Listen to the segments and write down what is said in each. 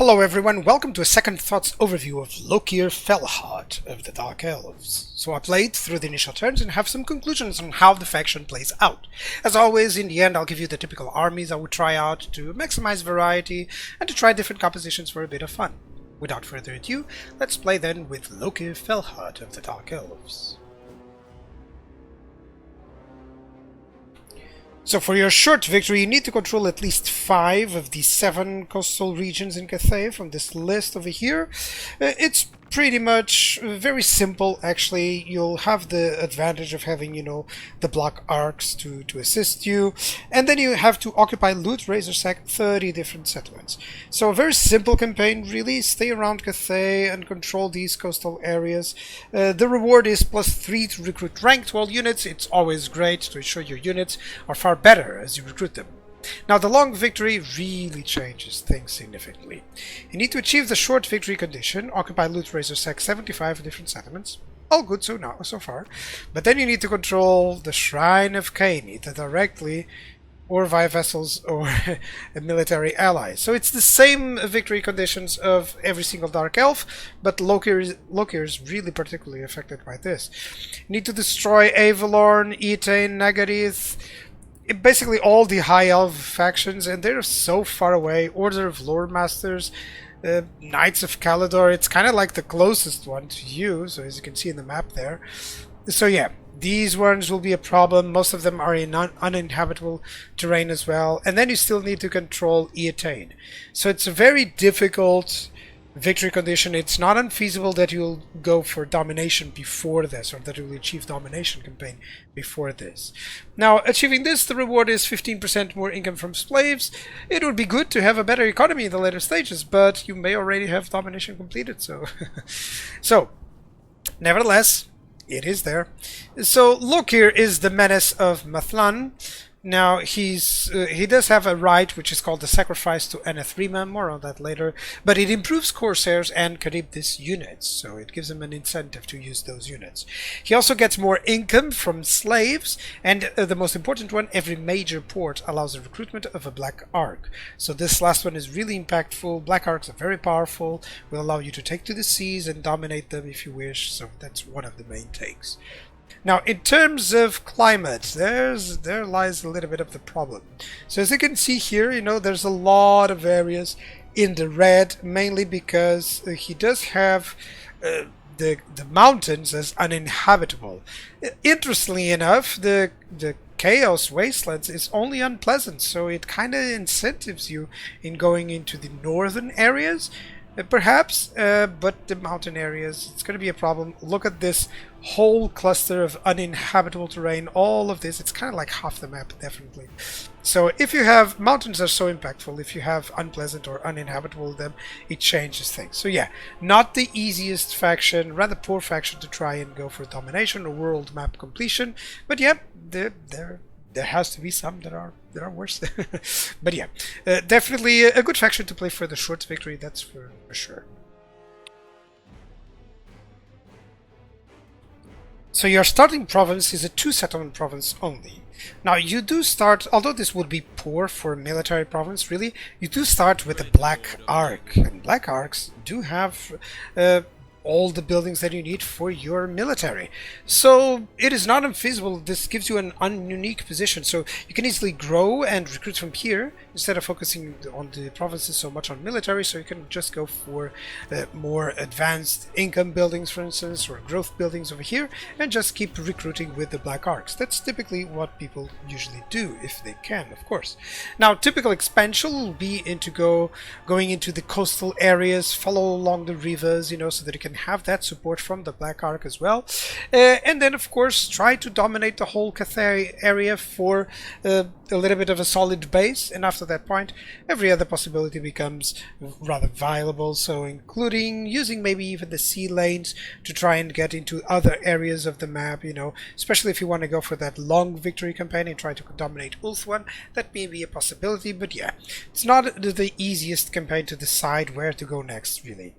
Hello everyone, welcome to a second thoughts overview of Lokhir Fellheart of the Dark Elves. So I played through the initial turns and have some conclusions on how the faction plays out. As always, in the end I'll give you the typical armies I would try out to maximize variety and to try different compositions for a bit of fun. Without further ado, let's play then with Lokhir Fellheart of the Dark Elves. So for your short victory, you need to control at least 5 of the 7 coastal regions in Cathay from this list over here. It's pretty much very simple, actually. You'll have the advantage of having, the black arcs to assist you. And then you have to occupy, loot, razor sack 30 different settlements. So a very simple campaign, really. Stay around Cathay and control these coastal areas. The reward is +3 to recruit ranked world units. It's always great to ensure your units are far better as you recruit them. Now the long victory really changes things significantly. You need to achieve the short victory condition, occupy, loot, razor sack 75 different settlements. All good so far. But then you need to control the Shrine of Cain, either directly or via vessels or a military ally. So it's the same victory conditions of every single Dark Elf, but Lokhir is really particularly affected by this. You need to destroy Avalorn, Etain, Nagaryth, basically all the High Elf factions, and they're so far away. Order of Lore Masters, Knights of Caledor, it's kind of like the closest one to you, so as you can see in the map there. So yeah, these ones will be a problem. Most of them are in uninhabitable terrain as well. And then you still need to control Etain. So it's a very difficult victory condition. It's not unfeasible that you'll go for domination before this, or that you'll achieve domination campaign before this. Now, achieving this, the reward is 15% more income from slaves. It would be good to have a better economy in the later stages, but you may already have domination completed, so nevertheless, it is there. So Lokhir is the menace of Mathlan. Now he does have a right which is called the Sacrifice to Anathema, more on that later, but it improves Corsairs and Charybdis units, so it gives him an incentive to use those units. He also gets more income from slaves, and the most important one, every major port allows the recruitment of a Black Ark. So this last one is really impactful. Black Arks are very powerful, will allow you to take to the seas and dominate them if you wish, so that's one of the main takes. Now, in terms of climate, there lies a little bit of the problem. So as you can see here, there's a lot of areas in the red, mainly because he does have the mountains as uninhabitable. Interestingly enough, the Chaos Wastelands is only unpleasant, so it kind of incentives you in going into the northern areas. Perhaps, but the mountain areas, it's going to be a problem. Look at this whole cluster of uninhabitable terrain, all of this, it's kind of like half the map, definitely. So if you have, mountains are so impactful, if you have unpleasant or uninhabitable them, it changes things. So yeah, not the easiest faction, rather poor faction to try and go for domination or world map completion, but yeah, there has to be some that are worse. But yeah, definitely a good faction to play for the short victory, that's for sure. So your starting province is a 2-settlement province only. Now you do start, although this would be poor for a military province really, you do start with a Black Ark, and Black Arks do have all the buildings that you need for your military. So it is not unfeasible. This gives you an unique position, so you can easily grow and recruit from here instead of focusing on the provinces so much on military. So you can just go for more advanced income buildings, for instance, or growth buildings over here, and just keep recruiting with the Black Arks. That's typically what people usually do, if they can, of course. Now, typical expansion will be into going into the coastal areas, follow along the rivers, so that you can have that support from the Black Ark as well, and then of course try to dominate the whole Cathay area for a little bit of a solid base, and after that point every other possibility becomes rather viable, so including using maybe even the sea lanes to try and get into other areas of the map, especially if you want to go for that long victory campaign and try to dominate Ulthuan. That may be a possibility, but yeah, it's not the easiest campaign to decide where to go next, really.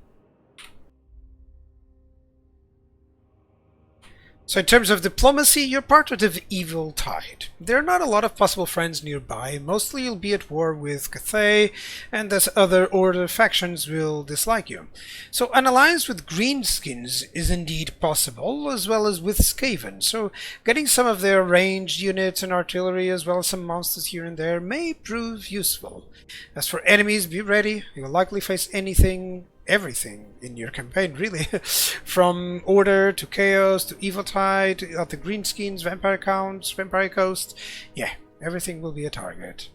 So in terms of diplomacy, you're part of the evil tide. There are not a lot of possible friends nearby. Mostly you'll be at war with Cathay, and thus other Order factions will dislike you. So an alliance with Greenskins is indeed possible, as well as with Skaven. So getting some of their ranged units and artillery, as well as some monsters here and there, may prove useful. As for enemies, be ready. You'll likely face everything in your campaign, really. From Order to Chaos to Eviltide to the Greenskins, Vampire Counts, Vampire Coast. Yeah, everything will be a target.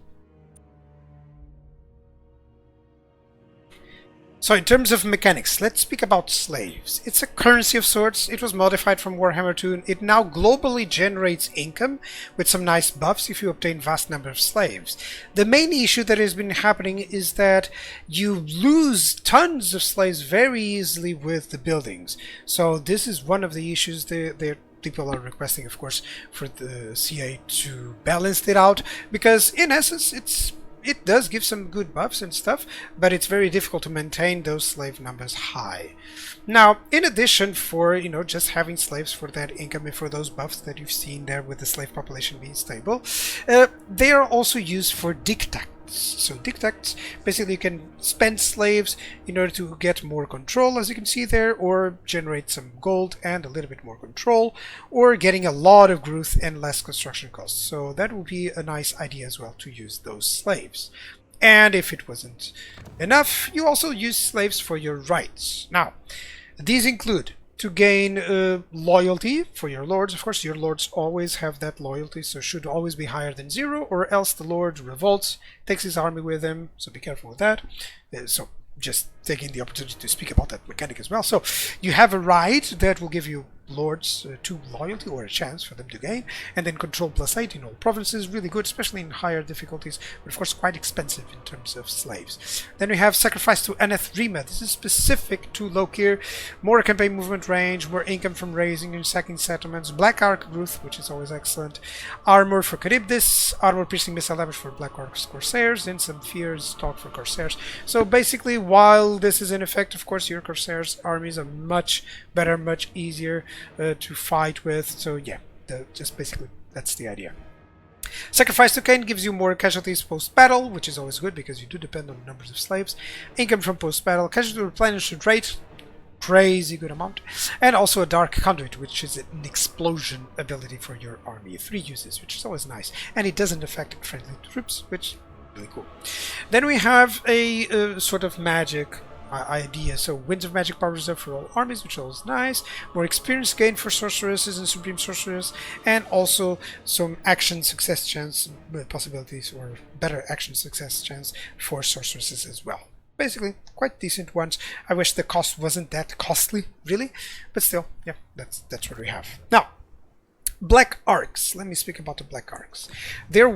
So in terms of mechanics, let's speak about slaves. It's a currency of sorts. It was modified from Warhammer 2. It now globally generates income with some nice buffs if you obtain vast number of slaves. The main issue that has been happening is that you lose tons of slaves very easily with the buildings. So this is one of the issues that people are requesting, of course, for the CA to balance it out, because in essence it does give some good buffs and stuff, but it's very difficult to maintain those slave numbers high. Now, in addition for, just having slaves for that income and for those buffs that you've seen there with the slave population being stable, they are also used for dictats. So dictats, basically you can spend slaves in order to get more control, as you can see there, or generate some gold and a little bit more control, or getting a lot of growth and less construction costs. So that would be a nice idea as well, to use those slaves. And if it wasn't enough, you also use slaves for your rights. Now, these include to gain loyalty for your lords. Of course, your lords always have that loyalty, so should always be higher than 0, or else the lord revolts, takes his army with him, so be careful with that. So just taking the opportunity to speak about that mechanic as well. So you have a right that will give you lords 2 loyalty, or a chance for them to gain, and then control +8 in all provinces. Really good, especially in higher difficulties, but of course quite expensive in terms of slaves. Then we have sacrifice to Anathrema. This is specific to Lokhir. More campaign movement range, more income from raising and sacking settlements, Black Arc growth, which is always excellent, armor for Charybdis, armor piercing missile damage for Black Arc's Corsairs, and some fears stock for Corsairs. So basically, while this is in effect, of course, your Corsairs armies are much better, much easier to fight with. So yeah, just basically that's the idea. Sacrifice to Cain gives you more casualties post-battle, which is always good because you do depend on numbers of slaves. Income from post-battle, casualty replenishment rate, crazy good amount, and also a Dark Conduit, which is an explosion ability for your army. 3 uses, which is always nice, and it doesn't affect friendly troops, which is really cool. Then we have a sort of magic idea. So Winds of Magic Power Reserve for all armies, which is always nice. More experience gain for sorceresses and supreme sorcerers, and also some action success chance possibilities, or better action success chance for sorceresses as well. Basically quite decent ones. I wish the cost wasn't that costly, really, but still, yeah, that's what we have. Now, Black Arcs. Let me speak about the Black Arcs. They're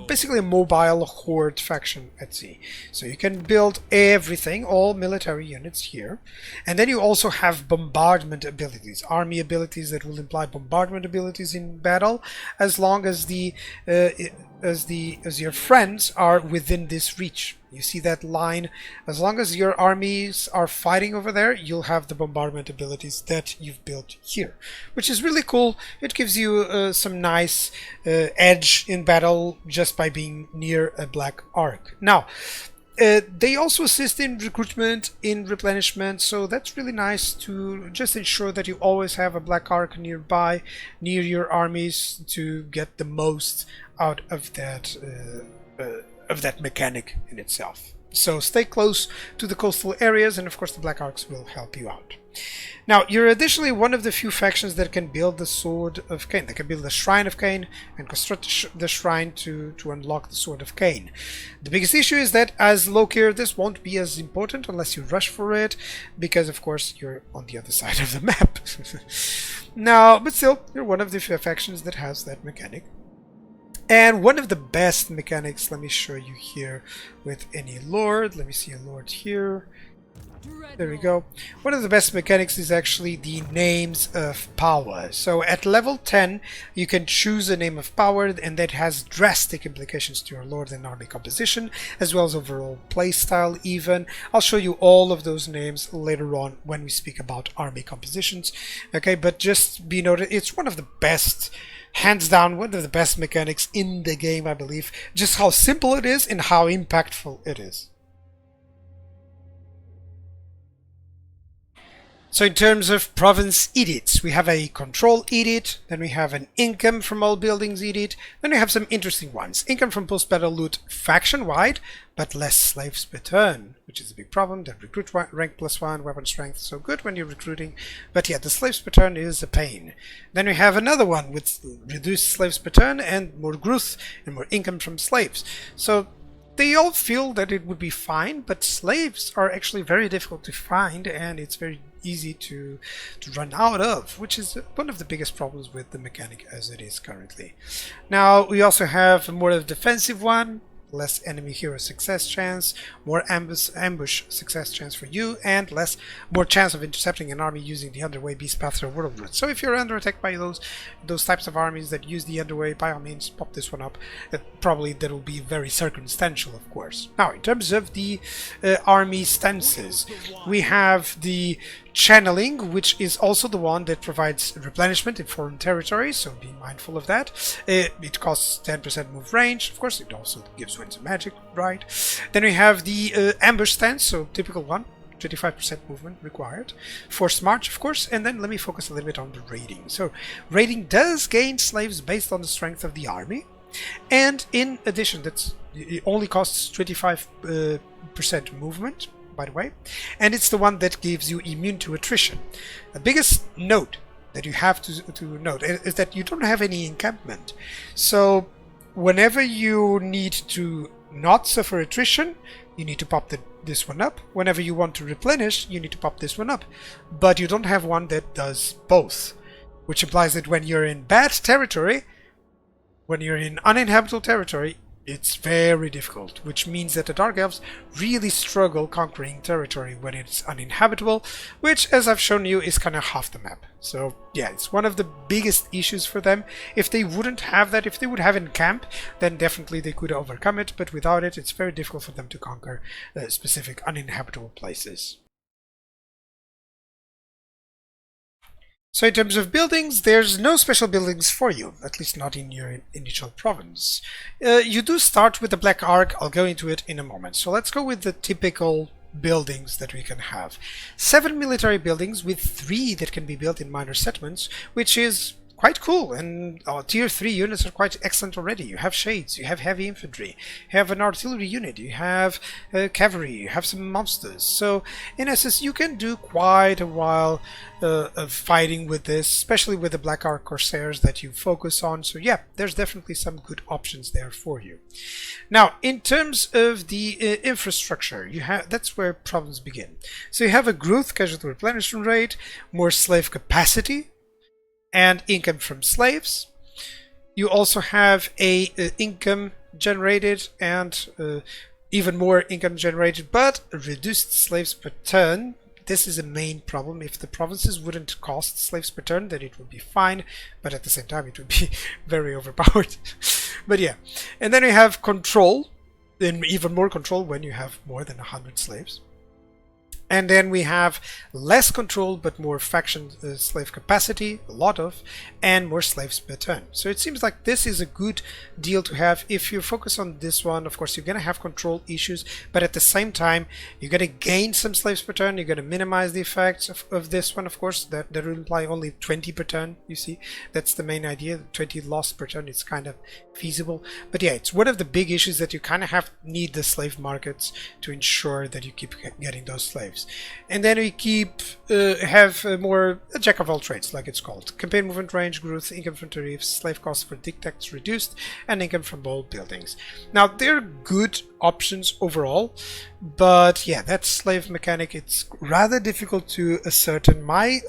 basically a mobile horde faction at sea. So you can build everything, all military units here. And then you also have bombardment abilities, army abilities that will imply bombardment abilities in battle, as long as your friends are within this reach. You see that line? As long as your armies are fighting over there, you'll have the bombardment abilities that you've built here, which is really cool. It gives you some nice edge in battle just by being near a Black Arc. Now, they also assist in recruitment, in replenishment, so that's really nice to just ensure that you always have a Black Arc nearby, near your armies, to get the most out of that mechanic in itself. So stay close to the coastal areas, and of course the Black Arcs will help you out. Now, you're additionally one of the few factions that can build the Sword of Cain. They can build the Shrine of Cain and construct the shrine to unlock the Sword of Cain. The biggest issue is that as Lokhir, this won't be as important unless you rush for it, because of course you're on the other side of the map. Now, but still, you're one of the few factions that has that mechanic. And one of the best mechanics, let me show you here with any lord. Let me see a lord here. There we go. One of the best mechanics is actually the names of power. So at level 10 you can choose a name of power, and that has drastic implications to your lord and army composition, as well as overall playstyle even. I'll show you all of those names later on when we speak about army compositions. Okay, but just be noted, it's one of the best, hands down, one of the best mechanics in the game, I believe. Just how simple it is and how impactful it is. So in terms of province edicts, we have a control edict, then we have an income from all buildings edict, then we have some interesting ones. Income from post-battle loot faction-wide, but less slaves per turn, which is a big problem. Then recruit rank +1, weapon strength, so good when you're recruiting. But yeah, the slaves per turn is a pain. Then we have another one with reduced slaves per turn and more growth and more income from slaves. So they all feel that it would be fine, but slaves are actually very difficult to find, and it's very easy to run out of, which is one of the biggest problems with the mechanic as it is currently. Now we also have a more defensive one, less enemy hero success chance, more ambush success chance for you, and more chance of intercepting an army using the underway beast path or world route. So if you're under attack by those types of armies that use the underway, by all means pop this one up. Probably that will be very circumstantial, of course. Now in terms of the army stances, we have the channeling, which is also the one that provides replenishment in foreign territories, so be mindful of that. It costs 10% move range, of course. It also gives winds of magic, right? Then we have the ambush stance, so typical one, 25% movement required. Forced march, of course, and then let me focus a little bit on the raiding. So raiding does gain slaves based on the strength of the army, and in addition, it only costs 25% movement, by the way, and it's the one that gives you immune to attrition. The biggest note that you have to note is that you don't have any encampment. So whenever you need to not suffer attrition, you need to pop this one up. Whenever you want to replenish, you need to pop this one up. But you don't have one that does both, which implies that when you're in bad territory, when you're in uninhabitable territory, it's very difficult, which means that the Dark Elves really struggle conquering territory when it's uninhabitable, which, as I've shown you, is kind of half the map. So yeah, it's one of the biggest issues for them. If they wouldn't have that, if they would have in camp, then definitely they could overcome it, but without it, it's very difficult for them to conquer specific uninhabitable places. So in terms of buildings, there's no special buildings for you, at least not in your initial province. You do start with the Black Ark. I'll go into it in a moment. So let's go with the typical buildings that we can have. 7 military buildings with 3 that can be built in minor settlements, which is quite cool, and tier 3 units are quite excellent already. You have shades, you have heavy infantry, you have an artillery unit, you have cavalry, you have some monsters. So in essence you can do quite a while of fighting with this, especially with the Black Ark Corsairs that you focus on. So yeah, there's definitely some good options there for you. Now in terms of the infrastructure, that's where problems begin. So you have a growth casualty replenishment rate, more slave capacity, and income from slaves. You also have a income generated and even more income generated, but reduced slaves per turn. This is a main problem. If the provinces wouldn't cost slaves per turn, then it would be fine, but at the same time it would be very overpowered. But yeah, and then we have control, and even more control when you have more than 100 slaves. And then we have less control but more faction slave capacity, a lot of, and more slaves per turn. So it seems like this is a good deal to have. If you focus on this one, of course you're going to have control issues, but at the same time you're going to gain some slaves per turn. You're going to minimize the effects of this one, of course. That will imply only 20 per turn, you see. That's the main idea. 20 loss per turn is kind of feasible. But yeah, it's one of the big issues that you kind of need the slave markets to ensure that you keep getting those slaves. And then we have more a jack of all trades, like it's called. Campaign movement range, growth, income from tariffs, slave costs for dictates reduced, and income from bold buildings. Now they're good options overall, but yeah, that slave mechanic, it's rather difficult to ascertain. My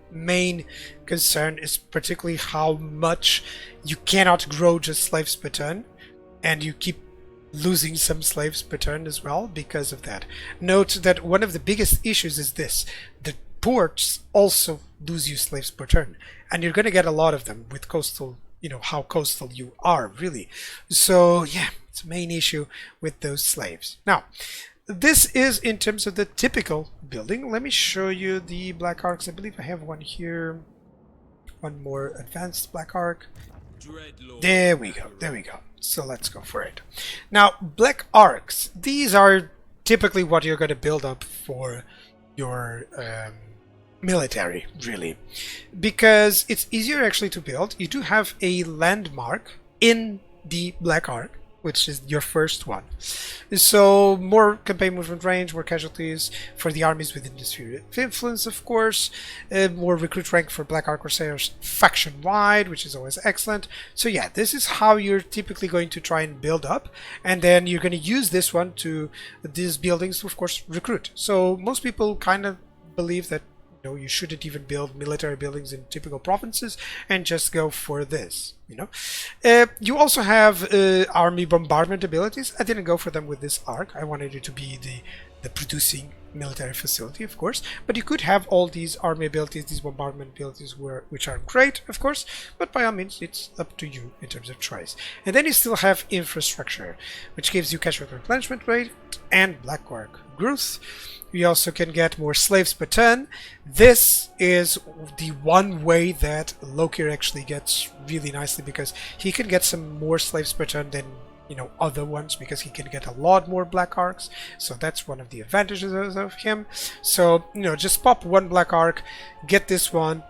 main concern is particularly how much you cannot grow just slaves per turn, and you keep losing some slaves per turn as well because of that. Note that one of the biggest issues is this: the ports also lose you slaves per turn, and you're going to get a lot of them with coastal, you know, how coastal you are, really. So yeah, it's a main issue with those slaves. Now, this is in terms of the typical building. Let me show you the black arcs. I believe I have one here, one more advanced black arc. There we go, there we go. So let's go for it. Now, black arcs, these are typically what you're going to build up for your military, really, because it's easier actually to build. You do have a landmark in the black arc, which is your first one. So more campaign movement range, more casualties for the armies within the sphere of influence, of course, more recruit rank for Black Ark Corsairs faction-wide, which is always excellent. So yeah, this is how you're typically going to try and build up, and then you're going to use this one to, these buildings to, of course, recruit. So most people kind of believe that you shouldn't even build military buildings in typical provinces and just go for this, You also have army bombardment abilities. I didn't go for them with this arc. I wanted it to be the producing military facility, of course, but you could have all these army abilities, these bombardment abilities, which are great, of course, but by all means it's up to you in terms of choice. And then you still have infrastructure, which gives you casualty replenishment rate and black arc growth. You also can get more slaves per turn. This is the one way that Lokhir actually gets really nicely, because he can get some more slaves per turn than other ones, because he can get a lot more black arcs. So that's one of the advantages of him. So just pop one black arc, get this one.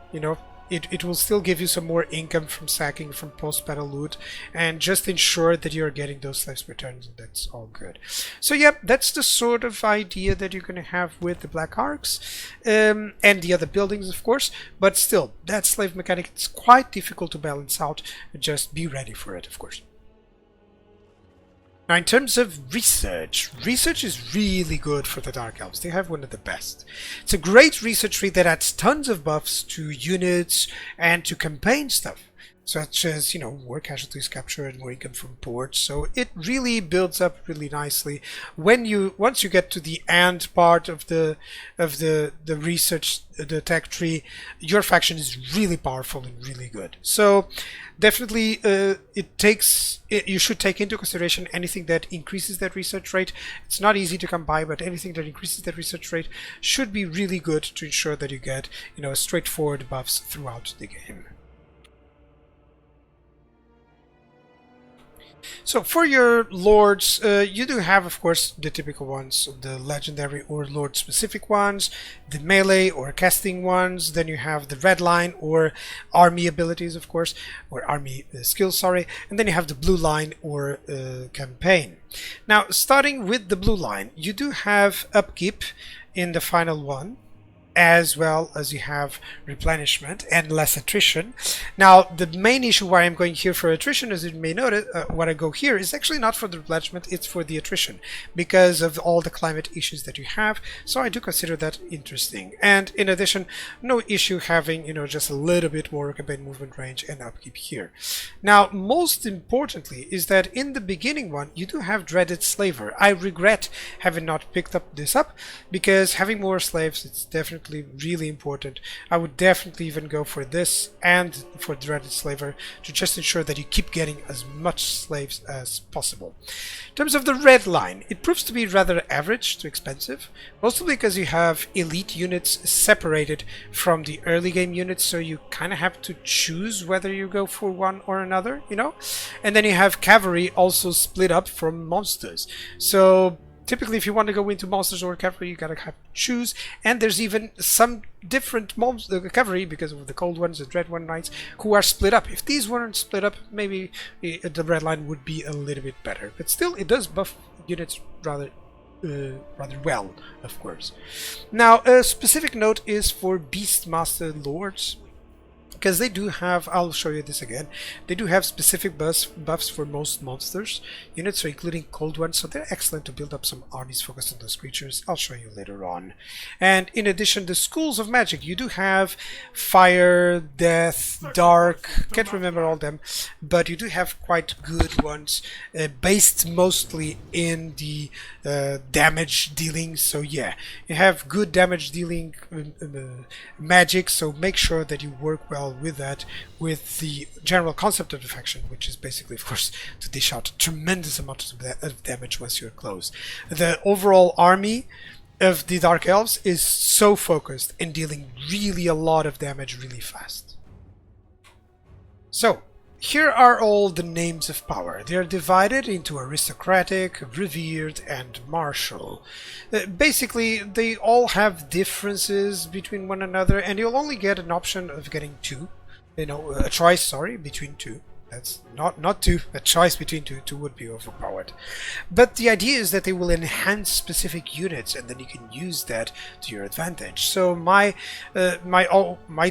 It will still give you some more income from sacking, from post-battle loot, and just ensure that you're getting those slaves per turn, and that's all good. So yeah, that's the sort of idea that you're going to have with the black arcs, and the other buildings, of course, but still, that slave mechanic is quite difficult to balance out. Just be ready for it, of course. Now, in terms of research is really good for the Dark Elves. They have one of the best. It's a great research tree that adds tons of buffs to units and to campaign stuff, such as, more casualties captured, more income from ports. So it really builds up really nicely. Once you get to the end part of the research, the tech tree, your faction is really powerful and really good. So definitely you should take into consideration anything that increases that research rate. It's not easy to come by, but anything that increases that research rate should be really good to ensure that you get straightforward buffs throughout the game. So for your lords, you do have, of course, the typical ones, the legendary or lord specific ones, the melee or casting ones. Then you have the red line or army abilities, of course, or army skills, sorry. And then you have the blue line or campaign. Now, starting with the blue line, you do have upkeep in the final one, as well as you have replenishment and less attrition. Now, the main issue why I'm going here for attrition, as you may notice, when I go here, is actually not for the replenishment, it's for the attrition, because of all the climate issues that you have. So I do consider that interesting. And in addition, no issue having, just a little bit more campaign movement range and upkeep here. Now, most importantly is that in the beginning one, you do have Dreaded Slaver. I regret having not picked up this up, because having more slaves, it's definitely really important. I would definitely even go for this and for Dreaded Slaver to just ensure that you keep getting as much slaves as possible. In terms of the red line, it proves to be rather average to expensive, mostly because you have elite units separated from the early game units, so you kind of have to choose whether you go for one or another, and then you have cavalry also split up from monsters. So typically, if you want to go into monsters or cavalry, you gotta have to choose. And there's even some different cavalry, because of the cold ones, the dread one knights, who are split up. If these weren't split up, maybe the red line would be a little bit better. But still, it does buff units rather well, of course. Now, a specific note is for Beastmaster Lords. because they do have, I'll show you this again, they do have specific buffs for most monsters units, so including cold ones, so they're excellent to build up some armies focused on those creatures. I'll show you later on. And in addition, the schools of magic, you do have fire, death, dark, can't remember all them, but you do have quite good ones based mostly in the damage dealing. So yeah, you have good damage dealing magic, so make sure that you work well with that, with the general concept of the faction, which is basically, of course, to dish out tremendous amounts of damage once you're close. The overall army of the Dark Elves is so focused in dealing really a lot of damage really fast. So here are all the names of power. They are divided into aristocratic, revered, and martial. Basically, they all have differences between one another, and you'll only get an option of getting two. A choice, sorry, between two. That's not two, a choice between two. Two would be overpowered. But the idea is that they will enhance specific units, and then you can use that to your advantage. So my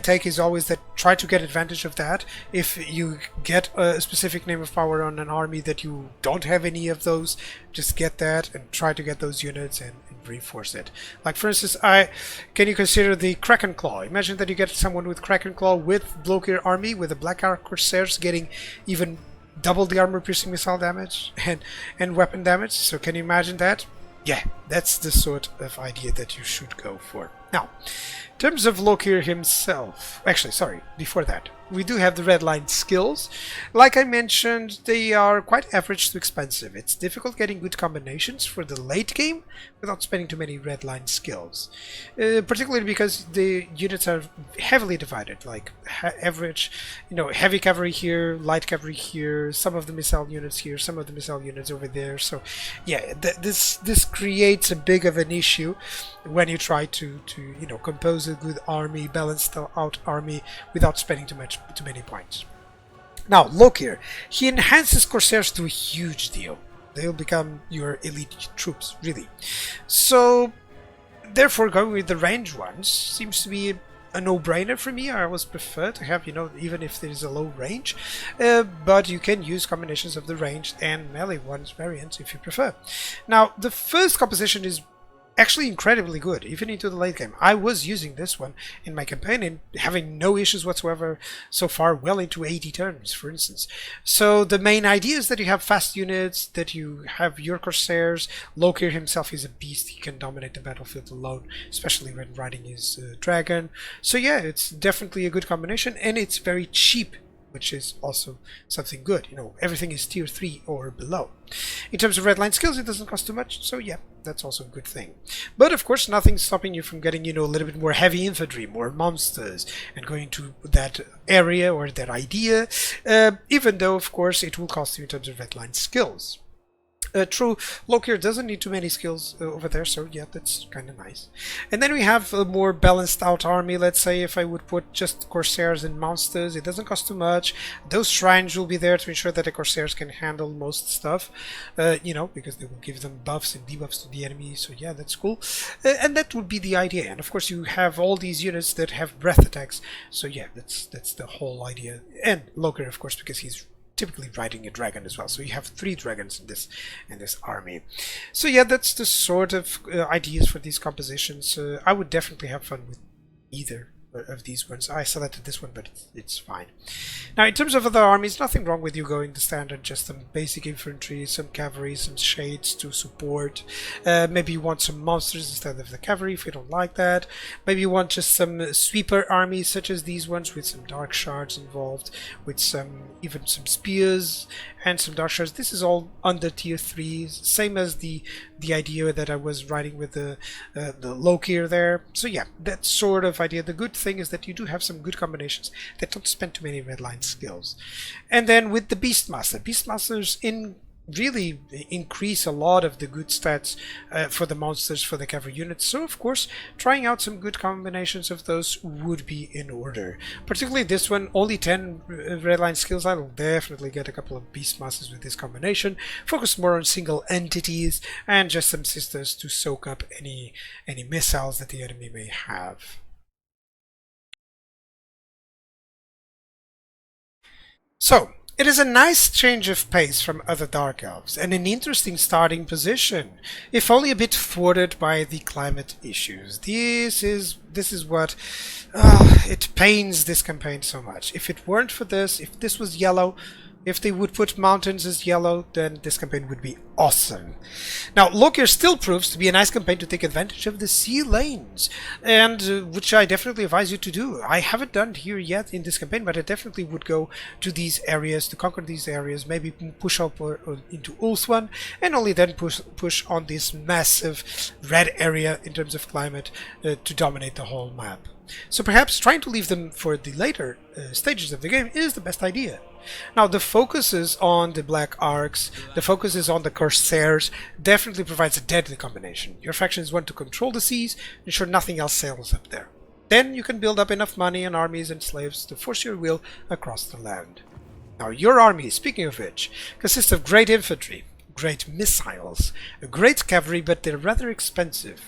take is always that try to get advantage of that. If you get a specific name of power on an army that you don't have any of those, just get that and try to get those units and reinforce it. Like for instance, can you consider the Kraken Claw? Imagine that you get someone with Kraken Claw with Lokhir army with the Black Ark Corsairs getting even double the armor piercing missile damage and weapon damage. So can you imagine that? Yeah, that's the sort of idea that you should go for. Now, in terms of Lokhir himself, actually, sorry, before that, we do have the red line skills. Like I mentioned, they are quite average to expensive. It's difficult getting good combinations for the late game without spending too many red line skills. Particularly because the units are heavily divided, like average, heavy cavalry here, light cavalry here, some of the missile units here, some of the missile units over there. So yeah, this creates a big of an issue when you try to compose a good army, balanced out army without spending too many points. Now, Lokhir, he enhances Corsairs to a huge deal. They'll become your elite troops, really. So, therefore, going with the range ones seems to be a no-brainer for me. I always prefer to have, even if there is a low range, but you can use combinations of the ranged and melee ones variants if you prefer. Now, the first composition is actually incredibly good, even into the late game. I was using this one in my campaign and having no issues whatsoever so far, well into 80 turns, for instance. So the main idea is that you have fast units, that you have your Corsairs. Lokhir himself is a beast. He can dominate the battlefield alone, especially when riding his dragon. So yeah, it's definitely a good combination, and it's very cheap, which is also something good. Everything is tier 3 or below. In terms of redline skills, it doesn't cost too much, so yeah, that's also a good thing. But of course, nothing's stopping you from getting, a little bit more heavy infantry, more monsters, and going to that area or that idea, even though, of course, it will cost you in terms of redline skills. True, Lokhir doesn't need too many skills over there, so yeah, that's kind of nice. And then we have a more balanced out army. Let's say if I would put just Corsairs and monsters, it doesn't cost too much. Those shrines will be there to ensure that the Corsairs can handle most stuff, because they will give them buffs and debuffs to the enemy, so yeah, that's cool. And that would be the idea. And of course you have all these units that have breath attacks, so yeah, that's the whole idea. And Lokhir, of course, because he's typically riding a dragon as well, so you have 3 dragons in this army. So yeah, that's the sort of ideas for these compositions. I would definitely have fun with either of these ones. I selected this one, but it's fine. Now, in terms of other armies, nothing wrong with you going the standard, just some basic infantry, some cavalry, some shades to support. Maybe you want some monsters instead of the cavalry if you don't like that. Maybe you want just some sweeper armies such as these ones with some dark shards involved, with even some spears and some dark shards. This is all under tier 3, same as the idea that I was writing with the Lokhir there. So yeah, that sort of idea. The good thing is that you do have some good combinations that don't spend too many redline skills. And then with the Beastmasters really increase a lot of the good stats for the monsters, for the cavalry units. So of course, trying out some good combinations of those would be in order. Particularly this one, only 10 redline skills. I will definitely get a couple of Beastmasters with this combination. Focus more on single entities and just some sisters to soak up any missiles that the enemy may have. So, it is a nice change of pace from other Dark Elves, and an interesting starting position, if only a bit thwarted by the climate issues. This is what it pains this campaign so much. If it weren't for this, if this was yellow, if they would put mountains as yellow, then this campaign would be awesome. Now, Lokhir still proves to be a nice campaign to take advantage of the sea lanes, and which I definitely advise you to do. I haven't done it here yet in this campaign, but I definitely would go to these areas, to conquer these areas, maybe push up into Ulthuan, and only then push on this massive red area in terms of climate to dominate the whole map. So perhaps trying to leave them for the later stages of the game is the best idea. Now, the focus is on the Black Arcs, the focus is on the Corsairs, definitely provides a deadly combination. Your factions want to control the seas, ensure nothing else sails up there. Then you can build up enough money and armies and slaves to force your will across the land. Now, your army, speaking of which, consists of great infantry, great missiles, great cavalry, but they're rather expensive.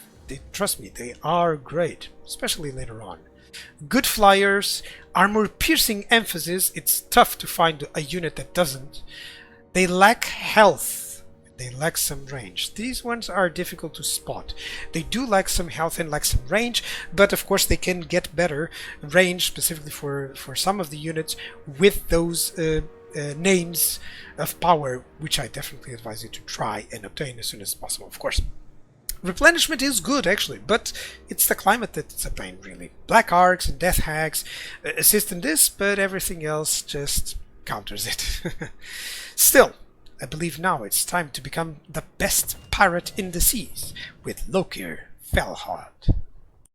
Trust me, they are great, especially later on. Good flyers, armor-piercing emphasis, it's tough to find a unit that doesn't. They lack health, they lack some range. These ones are difficult to spot. They do lack some health and lack some range, but of course they can get better range, specifically for some of the units, with those names of power, which I definitely advise you to try and obtain as soon as possible, of course. Replenishment is good, actually, but it's the climate that's a pain, really. Black Arcs and Death Hags assist in this, but everything else just counters it. Still, I believe now it's time to become the best pirate in the seas with Lokhir Fellheart.